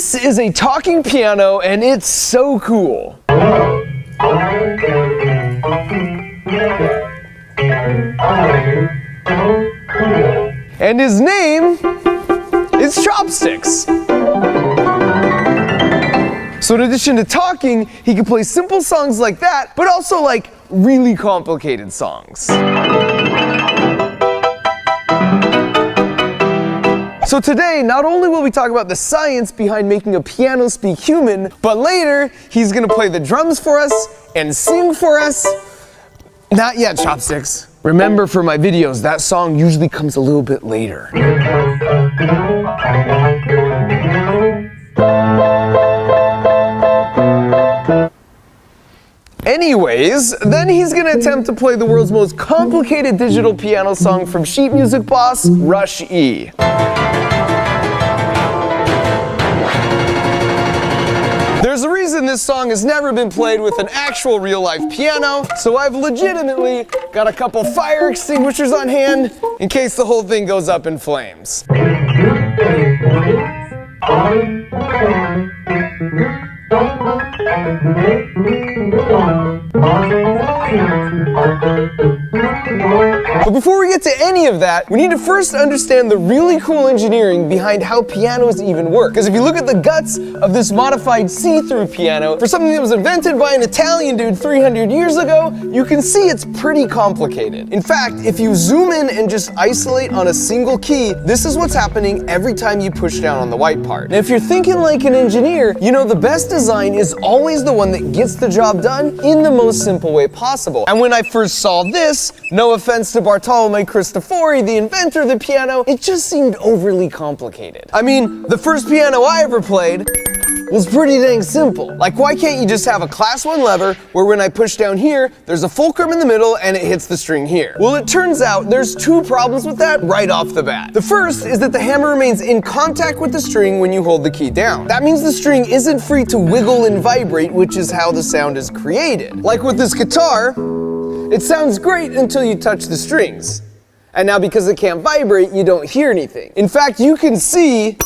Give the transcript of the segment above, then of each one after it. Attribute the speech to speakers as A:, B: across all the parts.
A: This is a talking piano, and it's so cool. And his name is Chopsticks. So in addition to talking, he can play simple songs like that, but also like really complicated songs. So today, not only will we talk about the science behind making a piano speak human, but later, he's gonna play the drums for us and sing for us. Not yet, Chopsticks. Remember, for my videos, that song usually comes a little bit later. Anyways, then he's gonna attempt to play the world's most complicated digital piano song from sheet music boss, Rush E. There's a reason this song has never been played with an actual real-life piano, so I've legitimately got a couple fire extinguishers on hand in case the whole thing goes up in flames. But before we get to any of that, we need to first understand the really cool engineering behind how pianos even work. Because if you look at the guts of this modified see-through piano, for something that was invented by an Italian dude 300 years ago, you can see it's pretty complicated. In fact, if you zoom in and just isolate on a single key, this is what's happening every time you push down on the white part. And if you're thinking like an engineer, you know the best design is always the one that gets the job done in the most simple way possible. And when I first saw this, no offense to Bartolome Cristofori, the inventor of the piano, it just seemed overly complicated. I mean, the first piano I ever played was pretty dang simple. Like, why can't you just have a class 1 lever where when I push down here, there's a fulcrum in the middle and it hits the string here? Well, it turns out there's 2 problems with that right off the bat. The first is that the hammer remains in contact with the string when you hold the key down. That means the string isn't free to wiggle and vibrate, which is how the sound is created. Like with this guitar, it sounds great until you touch the strings. And now because it can't vibrate, you don't hear anything. In fact, you can see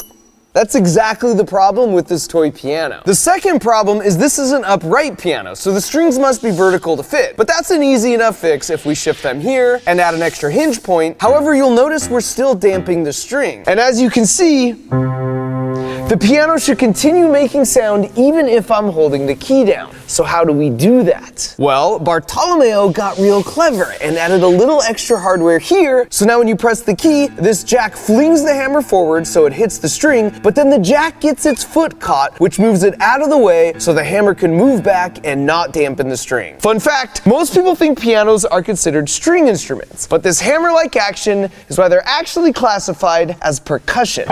A: that's exactly the problem with this toy piano. The second problem is this is an upright piano, so the strings must be vertical to fit. But that's an easy enough fix if we shift them here and add an extra hinge point. However, you'll notice we're still damping the string. And as you can see, the piano should continue making sound even if I'm holding the key down. So how do we do that? Well, Bartolomeo got real clever and added a little extra hardware here, so now when you press the key, this jack flings the hammer forward so it hits the string, but then the jack gets its foot caught, which moves it out of the way so the hammer can move back and not dampen the string. Fun fact, most people think pianos are considered string instruments, but this hammer-like action is why they're actually classified as percussion.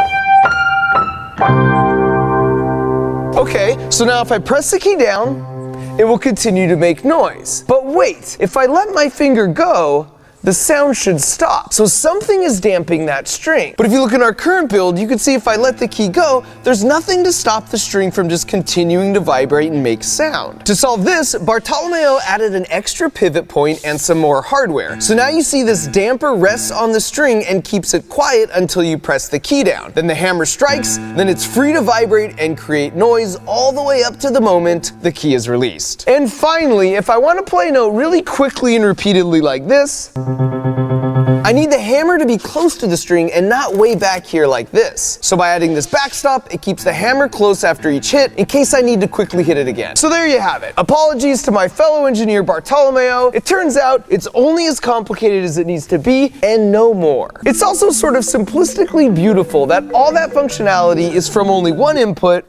A: Okay, so now if I press the key down, it will continue to make noise. But wait, if I let my finger go, the sound should stop. So something is damping that string. But if you look in our current build, you can see if I let the key go, there's nothing to stop the string from just continuing to vibrate and make sound. To solve this, Bartolomeo added an extra pivot point and some more hardware. So now you see this damper rests on the string and keeps it quiet until you press the key down. Then the hammer strikes, then it's free to vibrate and create noise all the way up to the moment the key is released. And finally, if I want to play a note really quickly and repeatedly like this, I need the hammer to be close to the string and not way back here like this. So by adding this backstop, it keeps the hammer close after each hit in case I need to quickly hit it again. So there you have it. Apologies to my fellow engineer Bartolomeo. It turns out it's only as complicated as it needs to be and no more. It's also sort of simplistically beautiful that all that functionality is from only one input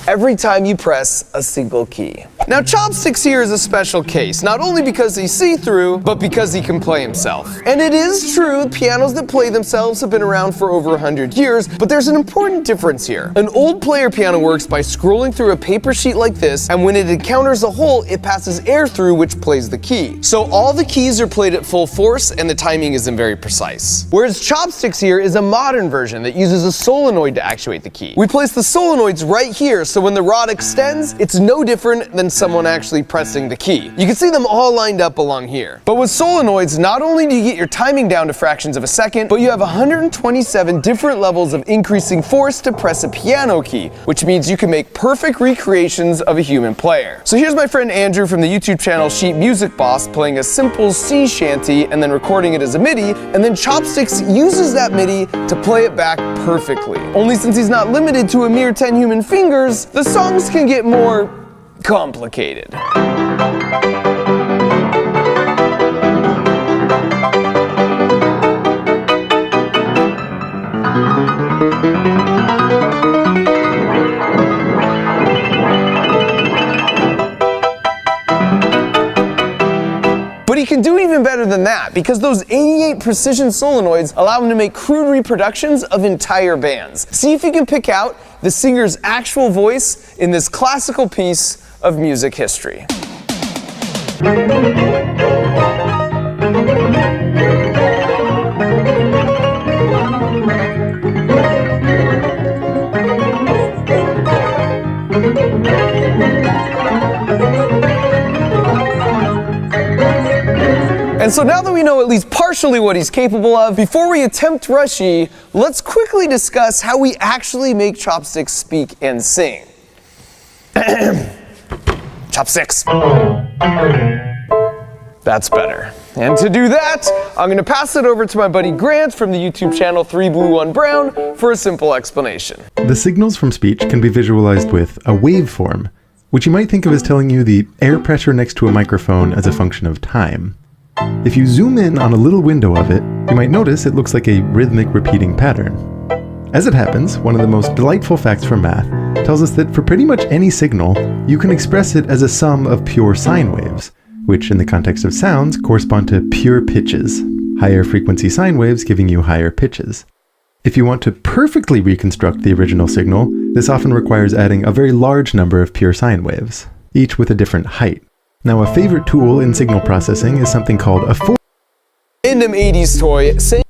A: every time you press a single key. Now Chopsticks here is a special case, not only because he's see-through, but because he can play himself. And it is true, pianos that play themselves have been around for over 100 years, but there's an important difference here. An old player piano works by scrolling through a paper sheet like this, and when it encounters a hole, it passes air through, which plays the key. So all the keys are played at full force, and the timing isn't very precise. Whereas Chopsticks here is a modern version that uses a solenoid to actuate the key. We place the solenoids right here, so when the rod extends, it's no different than someone actually pressing the key. You can see them all lined up along here. But with solenoids, not only do you get your timing down to fractions of a second, but you have 127 different levels of increasing force to press a piano key, which means you can make perfect recreations of a human player. So here's my friend Andrew from the YouTube channel Sheet Music Boss playing a simple sea shanty and then recording it as a MIDI, and then Chopsticks uses that MIDI to play it back perfectly. Only since he's not limited to a mere 10 human fingers, the songs can get more complicated. But he can do even better than that, because those 88 precision solenoids allow him to make crude reproductions of entire bands. See if you can pick out the singer's actual voice in this classical piece of music history. And so now that we know at least partially what he's capable of, before we attempt Rushy, let's quickly discuss how we actually make Chopsticks speak and sing. Chopsticks. That's better. And to do that, I'm going to pass it over to my buddy Grant from the YouTube channel 3 Blue 1 Brown for a simple explanation.
B: The signals from speech can be visualized with a waveform, which you might think of as telling you the air pressure next to a microphone as a function of time. If you zoom in on a little window of it, you might notice it looks like a rhythmic repeating pattern. As it happens, one of the most delightful facts from math tells us that for pretty much any signal, you can express it as a sum of pure sine waves, which in the context of sounds correspond to pure pitches, higher frequency sine waves giving you higher pitches. If you want to perfectly reconstruct the original signal, this often requires adding a very large number of pure sine waves, each with a different height. Now, a favorite tool in signal processing is something called a random 80s toy saying